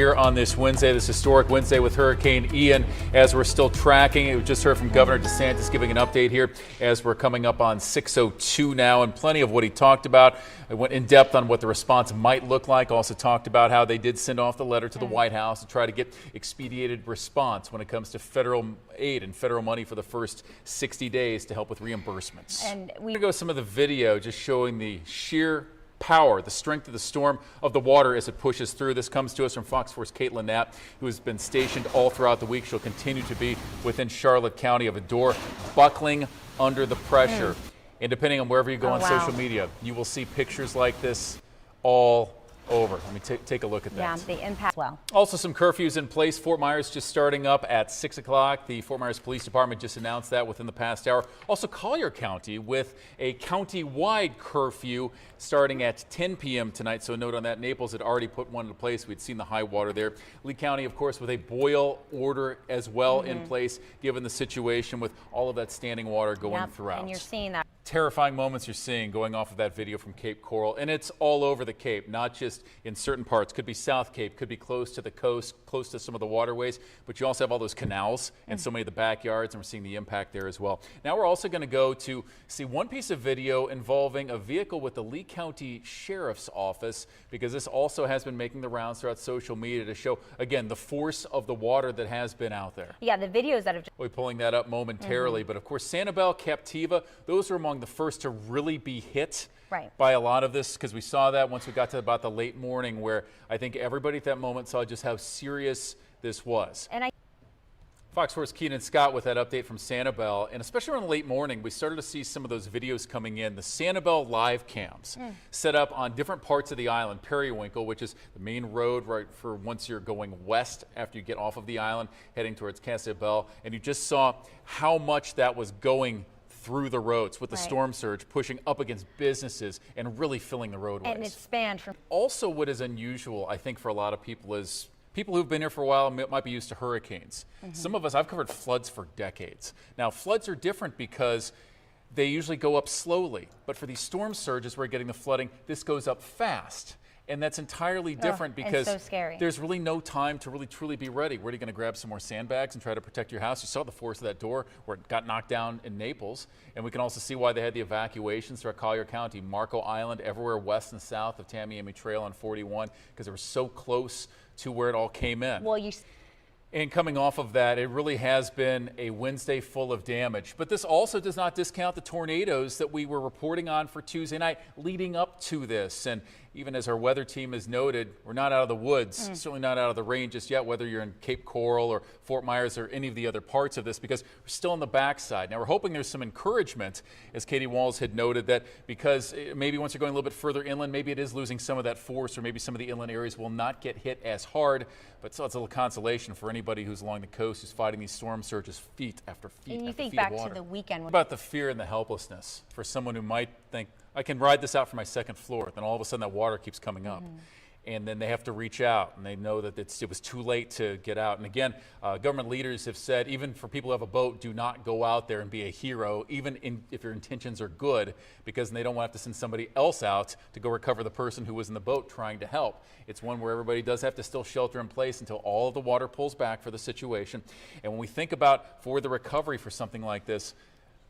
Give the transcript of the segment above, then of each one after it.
Here on this Wednesday, this historic Wednesday with Hurricane Ian, as we're still tracking. We just heard from Governor DeSantis giving an update here as we're coming up on 6:02 now, and plenty of what he talked about. I went in depth on what the response might look like. Also talked about how they did send off the letter to the White House to try to get expedited response when it comes to federal aid and federal money for the first 60 days to help with reimbursements. And we go some of the video just showing the sheer power, the strength of the storm of the water as it pushes through. This comes to us from Fox 4's Caitlin Knapp, who has been stationed all throughout the week. She'll continue to be within Charlotte County of a door buckling under the pressure. And depending on wherever you go on social media, you will see pictures like this all over. Let me take a look at that. Yeah, the impact. Also some curfews in place. Fort Myers just starting up at 6 o'clock. The Fort Myers Police Department just announced that within the past hour. Also Collier County with a county-wide curfew starting at 10 p.m. tonight. So a note on that. Naples had already put one into place. We'd seen the high water there. Lee County, of course, with a boil order as well in place, given the situation with all of that standing water going throughout. And you're seeing that. Terrifying moments you're seeing going off of that video from Cape Coral, and it's all over the Cape, not just in certain parts. Could be South Cape, could be close to the coast, close to some of the waterways, but you also have all those canals and so many of the backyards, and we're seeing the impact there as well. Now we're also going to go to see one piece of video involving a vehicle with the Lee County Sheriff's Office, because this also has been making the rounds throughout social media to show, again, the force of the water that has been out there. Yeah, the videos that have We'll be pulling that up momentarily, but of course Sanibel, Captiva, those are among the first to really be hit by a lot of this, because we saw that once we got to about the late morning, where I think everybody at that moment saw just how serious this was. And Fox 4's Keenan Scott with that update from Sanibel, and especially around the late morning, we started to see some of those videos coming in. The Sanibel live cams set up on different parts of the island. Periwinkle, which is the main road right for once you're going west after you get off of the island, heading towards Casa Bell, and you just saw how much that was going through the roads with the storm surge pushing up against businesses and really filling the roadways. And it spanned from. Also, what is unusual, I think, for a lot of people is people who've been here for a while might be used to hurricanes. Some of us, I've covered floods for decades. Now, floods are different because they usually go up slowly, but for these storm surges where we're getting the flooding, this goes up fast. And that's entirely different because there's really no time to really truly be ready. Where are you going to grab some more sandbags and try to protect your house? You saw the force of that door where it got knocked down in Naples. And we can also see why they had the evacuations throughout Collier County, Marco Island, everywhere west and south of Tamiami Trail on 41, because they were so close to where it all came in. And coming off of that, it really has been a Wednesday full of damage. But this also does not discount the tornadoes that we were reporting on for Tuesday night leading up to this. And even as our weather team has noted, we're not out of the woods, certainly not out of the rain just yet, whether you're in Cape Coral or Fort Myers or any of the other parts of this, because we're still on the backside. Now, we're hoping there's some encouragement, as Katie Walls had noted, that because maybe once you're going a little bit further inland, maybe it is losing some of that force, or maybe some of the inland areas will not get hit as hard. But so it's a little consolation for anybody who's along the coast who's fighting these storm surges feet after feet And you after think feet back of water. to the weekend. What about the fear and the helplessness for someone who might think, I can ride this out from my second floor, then all of a sudden that water keeps coming up. And then they have to reach out, and they know that it was too late to get out. And again, government leaders have said, even for people who have a boat, do not go out there and be a hero, even if your intentions are good, because they don't want to have to send somebody else out to go recover the person who was in the boat trying to help. It's one where everybody does have to still shelter in place until all of the water pulls back for the situation. And when we think about for the recovery for something like this,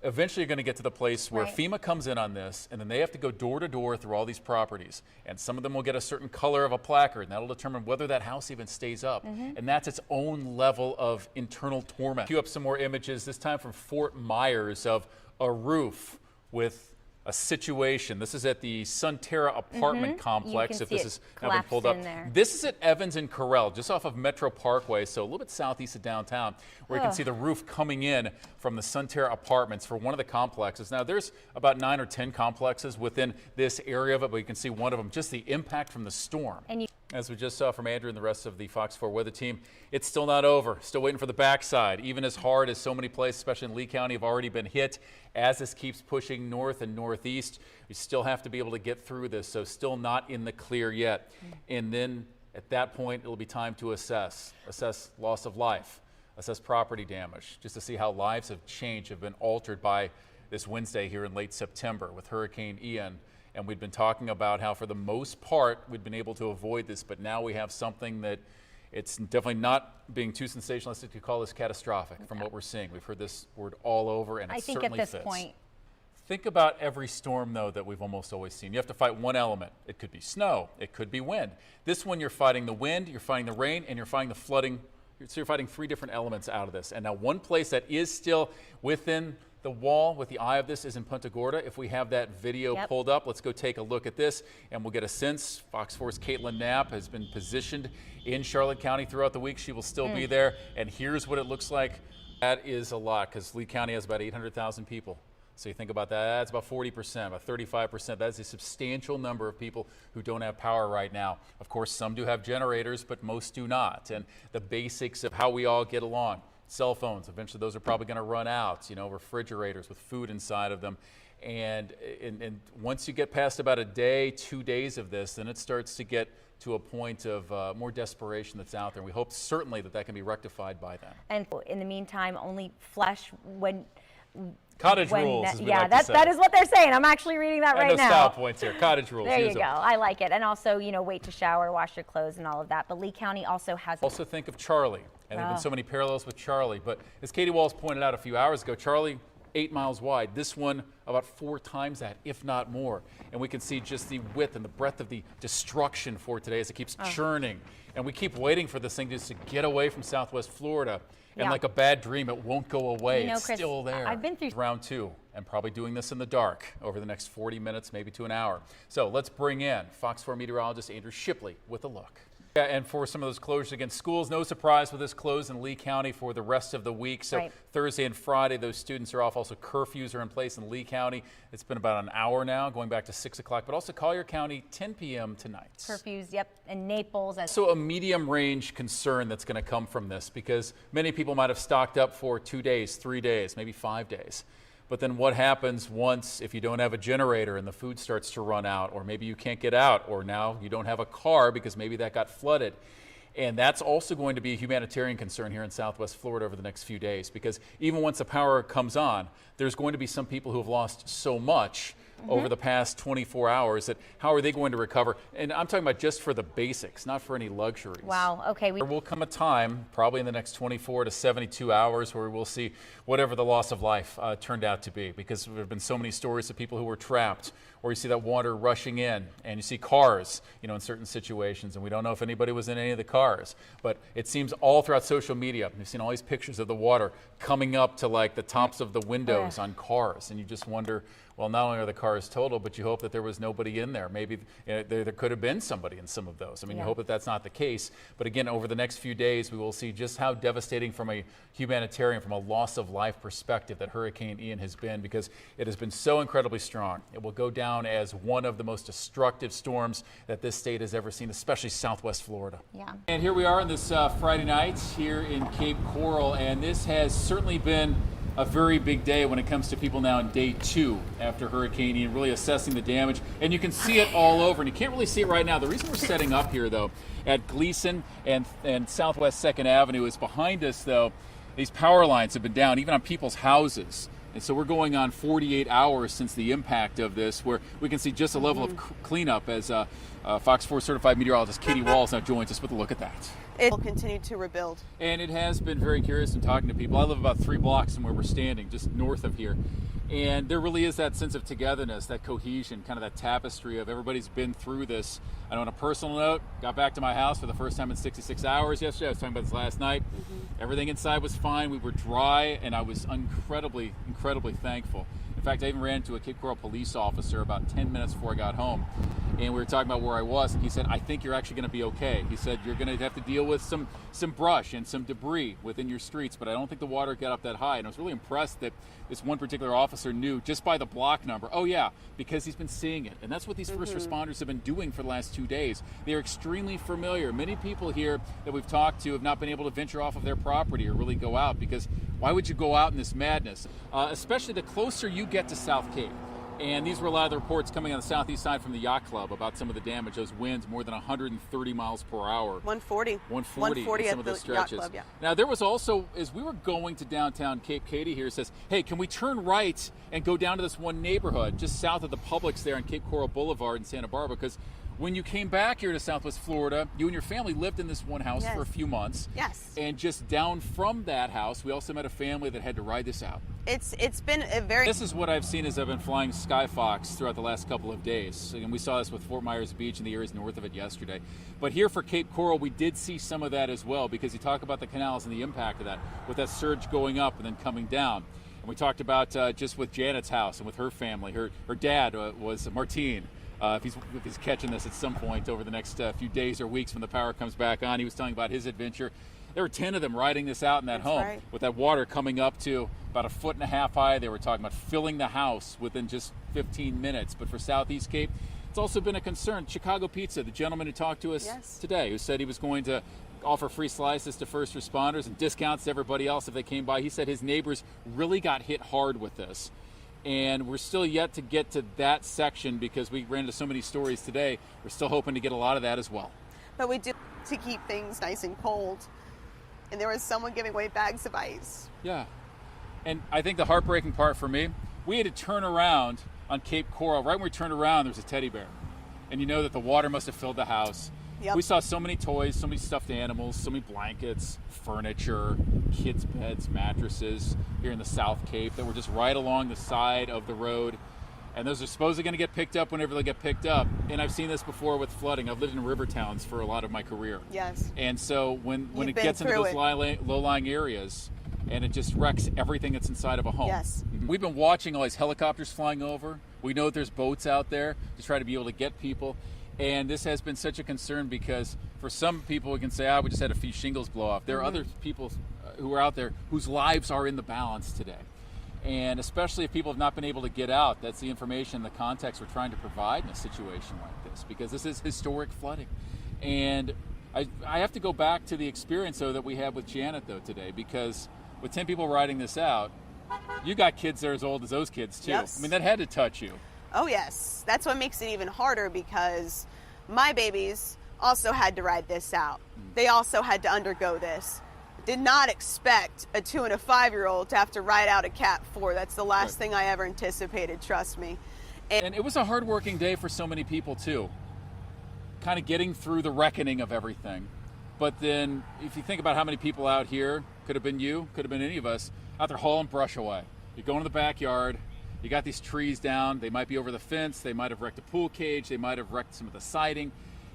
eventually you're going to get to the place where FEMA comes in on this, and then they have to go door to door through all these properties. And some of them will get a certain color of a placard, and that'll determine whether that house even stays up. And that's its own level of internal torment. Cue up some more images, this time from Fort Myers, of a roof with a situation. This is at the Sunterra apartment complex. If this is now been pulled up, this is at Evans and Corral, just off of Metro Parkway, so a little bit southeast of downtown, where you can see the roof coming in from the Sunterra apartments for one of the complexes. Now, there's about 9 or 10 complexes within this area of it, but you can see one of them, just the impact from the storm. As we just saw from Andrew and the rest of the Fox 4 weather team, it's still not over. Still waiting for the backside. Even as hard as so many places, especially in Lee County, have already been hit. As this keeps pushing north and northeast, we still have to be able to get through this. So still not in the clear yet. And then at that point, it'll be time to assess loss of life, assess property damage, just to see how lives have changed, have been altered by this Wednesday here in late September with Hurricane Ian. And we'd been talking about how for the most part we'd been able to avoid this, but now we have something that It's definitely not being too sensationalistic to call this catastrophic from what we're seeing. We've heard this word all over, and it certainly fits. I think at this point. Think about every storm, though, that we've almost always seen. You have to fight one element. It could be snow. It could be wind. This one, you're fighting the wind, you're fighting the rain, and you're fighting the flooding. So you're fighting three different elements out of this. And now one place that is still within the wall with the eye of this is in Punta Gorda. If we have that video pulled up, let's go take a look at this, and we'll get a sense. Fox 4's Caitlin Knapp has been positioned in Charlotte County throughout the week. She will still be there, and here's what it looks like. That is a lot, because Lee County has about 800,000 people. So you think about that, that's about 40%, about 35%. That's a substantial number of people who don't have power right now. Of course, some do have generators, but most do not. And the basics of how we all get along. Cell phones, eventually those are probably going to run out. You know, refrigerators with food inside of them. And once you get past about a day, 2 days of this, then it starts to get to a point of more desperation that's out there. And we hope certainly that can be rectified by then. And in the meantime, only flush when... Cottage rules, as we like to say. That is what they're saying. I'm actually reading that right now. No style points here. Cottage rules. There you go. I like it. And also, you know, wait to shower, wash your clothes, and all of that. But Lee County also has... Also think of Charlie. And there have been so many parallels with Charlie. But as Katie Walls pointed out a few hours ago, Charlie, 8 miles wide. This one about 4 times that, if not more. And we can see just the width and the breadth of the destruction for today as it keeps churning. And we keep waiting for this thing just to get away from Southwest Florida. And like a bad dream, it won't go away. It's Chris, still there. I've been through round 2 and probably doing this in the dark over the next 40 minutes, maybe to an hour. So let's bring in Fox 4 meteorologist Andrew Shipley with a look. Yeah, and for some of those closures against schools, no surprise with this close in Lee County for the rest of the week. So Thursday and Friday, those students are off. Also, curfews are in place in Lee County. It's been about an hour now, going back to 6 o'clock. But also Collier County, 10 p.m. tonight. Curfews, and Naples. So a medium-range concern that's going to come from this, because many people might have stocked up for 2 days, 3 days, maybe 5 days. But then what happens once if you don't have a generator and the food starts to run out, or maybe you can't get out, or now you don't have a car because maybe that got flooded? And that's also going to be a humanitarian concern here in Southwest Florida over the next few days, because even once the power comes on, there's going to be some people who have lost so much over the past 24 hours that how are they going to recover? And I'm talking about just for the basics, not for any luxuries. Wow, okay. There will come a time, probably in the next 24 to 72 hours, where we'll see whatever the loss of life turned out to be, because there have been so many stories of people who were trapped, or you see that water rushing in, and you see cars, you know, in certain situations, and we don't know if anybody was in any of the cars. But it seems all throughout social media, you've seen all these pictures of the water coming up to like the tops of the windows on cars, and you just wonder, well, not only are the cars totaled, but you hope that there was nobody in there. Maybe there could have been somebody in some of those. I mean, you hope that that's not the case. But again, over the next few days, we will see just how devastating from a humanitarian, from a loss of life perspective that Hurricane Ian has been, because it has been so incredibly strong. It will go down as one of the most destructive storms that this state has ever seen, especially Southwest Florida. Yeah. And here we are on this Friday night here in Cape Coral, and this has certainly been a very big day when it comes to people now in day 2 after Hurricane Ian, really assessing the damage. And you can see it all over, and you can't really see it right now. The reason we're setting up here, though, at Gleason and Southwest 2nd Avenue is behind us, though, these power lines have been down, even on people's houses. And so we're going on 48 hours since the impact of this, where we can see just a level of cleanup as Fox 4 certified meteorologist Katie Walls now joins us with a look at that. It will continue to rebuild. And it has been very curious in talking to people. I live about 3 blocks from where we're standing, just north of here. And there really is that sense of togetherness, that cohesion, kind of that tapestry of everybody's been through this. I know on a personal note, got back to my house for the first time in 66 hours yesterday. I was talking about this last night. Everything inside was fine. We were dry, and I was incredibly thankful. In fact, I even ran into a Cape Coral police officer about 10 minutes before I got home, and we were talking about where I was, and he said, I think you're actually going to be okay. He said, you're going to have to deal with some brush and some debris within your streets, but I don't think the water got up that high. And I was really impressed that this one particular officer knew just by the block number, oh yeah, because he's been seeing it. And that's what these first responders have been doing for the last 2 days. They are extremely familiar. Many people here that we've talked to have not been able to venture off of their property or really go out, because why would you go out in this madness? Especially the closer you get to South Cape. And these were a lot of the reports coming on the southeast side from the yacht club about some of the damage. Those winds more than 130 miles per hour. 140 in some of those stretches. Yacht club, yeah. Now there was also, as we were going to downtown Cape, Katie here says, hey, can we turn right and go down to this one neighborhood just south of the Publix there on Cape Coral Boulevard in Santa Barbara? Because When you came back here to Southwest Florida, you and your family lived in this one house for a few months. Yes. And just down from that house, we also met a family that had to ride this out. It's been a very... This is what I've seen as I've been flying Skyfox throughout the last couple of days. And we saw this with Fort Myers Beach and the areas north of it yesterday. But here for Cape Coral, we did see some of that as well, because you talk about the canals and the impact of that, with that surge going up and then coming down. And we talked about just with Janet's house and with her family. Her dad was Martine. If he's catching this at some point over the next few days or weeks when the power comes back on, he was telling about his adventure. There were 10 of them riding this out in that home, with that water coming up to about 1.5 feet high. They were talking about filling the house within just 15 minutes. But for Southeast Cape, it's also been a concern. Chicago Pizza, the gentleman who talked to us today, who said he was going to offer free slices to first responders and discounts to everybody else if they came by. He said his neighbors really got hit hard with this. And we're still yet to get to that section because we ran into so many stories today. We're still hoping to get a lot of that as well. But we do to keep things nice and cold. And there was someone giving away bags of ice. Yeah. And I think the heartbreaking part for me, we had to turn around on Cape Coral. Right when we turned around, there was a teddy bear. And you know that the water must have filled the house. Yep. We saw so many toys, so many stuffed animals, so many blankets, furniture, kids' beds, mattresses here in the South Cape that were just right along the side of the road. And those are supposedly going to get picked up whenever they get picked up. And I've seen this before with flooding. I've lived in river towns for a lot of my career. Yes. And so when it gets into those low-lying areas, and it just wrecks everything that's inside of a home. Yes. We've been watching all these helicopters flying over. We know that there's boats out there to try to be able to get people. And this has been such a concern because for some people we can say, we just had a few shingles blow off. There are other people who are out there whose lives are in the balance today. And especially if people have not been able to get out, that's the information, the context we're trying to provide in a situation like this, because this is historic flooding. And I have to go back to the experience, though, that we had with Janet, though, today, because with 10 people riding this out, you got kids that are as old as those kids, too. Yes. I mean, that had to touch you. Oh, yes. That's what makes it even harder, because my babies also had to ride this out. They also had to undergo this. Did not expect a 2- and 5-year-old to have to ride out a Cat 4. That's the last thing I ever anticipated, trust me. And it was a hard-working day for so many people, too. Kind of getting through the reckoning of everything. But then, if you think about how many people out here, could have been you, could have been any of us, out there hauling brush away. You go into the backyard, you got these trees down, they might be over the fence, they might have wrecked a pool cage, they might have wrecked some of the siding,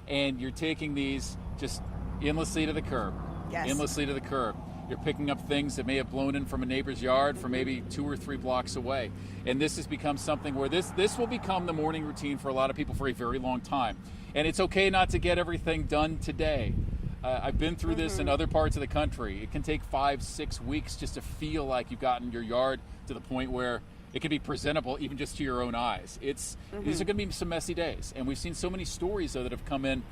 and you're taking these just endlessly to the curb. Yes. Endlessly to the curb. You're picking up things that may have blown in from a neighbor's yard from maybe 2 or 3 blocks away. And this has become something where this will become the morning routine for a lot of people for a very long time. And it's okay not to get everything done today. I've been through this in other parts of the country. It can take 5-6 weeks just to feel like you've gotten your yard to the point where it can be presentable even just to your own eyes. These are going to be some messy days. And we've seen so many stories, though, that have come in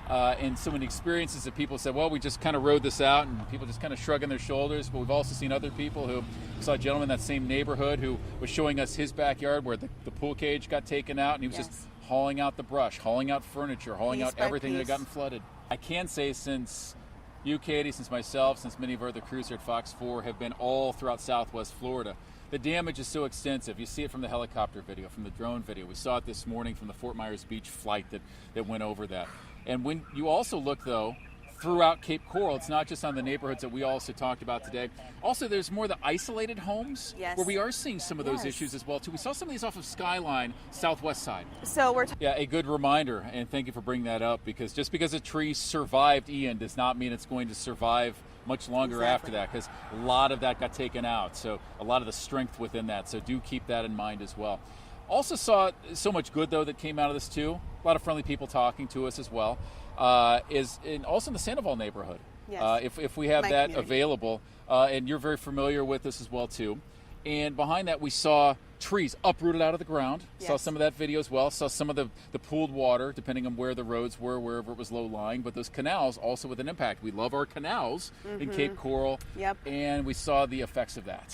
and so many experiences that people said, well, we just kind of rode this out, and people just kind of shrugging their shoulders. But we've also seen other people who saw a gentleman in that same neighborhood who was showing us his backyard where the pool cage got taken out, and he was just hauling out the brush, hauling out furniture, hauling out everything that had gotten flooded. I can say since you, Katie, since myself, since many of our other crews here at Fox 4 have been all throughout Southwest Florida, the damage is so extensive. You see it from the helicopter video, from the drone video. We saw it this morning from the Fort Myers Beach flight that went over that. And when you also look, though, throughout Cape Coral, it's not just on the neighborhoods that we also talked about today. Also, there's more of the isolated homes where we are seeing some of those issues as well, too. We saw some of these off of Skyline, southwest side. So we're a good reminder, and thank you for bringing that up, because just because a tree survived Ian does not mean it's going to survive much longer after that, because a lot of that got taken out. So a lot of the strength within that. So do keep that in mind as well. Also saw so much good, though, that came out of this, too. A lot of friendly people talking to us as well. Also in the Sandoval neighborhood. Yes. If we have that community available, and you're very familiar with this as well, too. And behind that, we saw trees uprooted out of the ground. Saw some of that video as well. Saw some of the pooled water, depending on where the roads were, wherever it was low-lying. But those canals also with an impact. We love our canals in Cape Coral. Yep. And we saw the effects of that.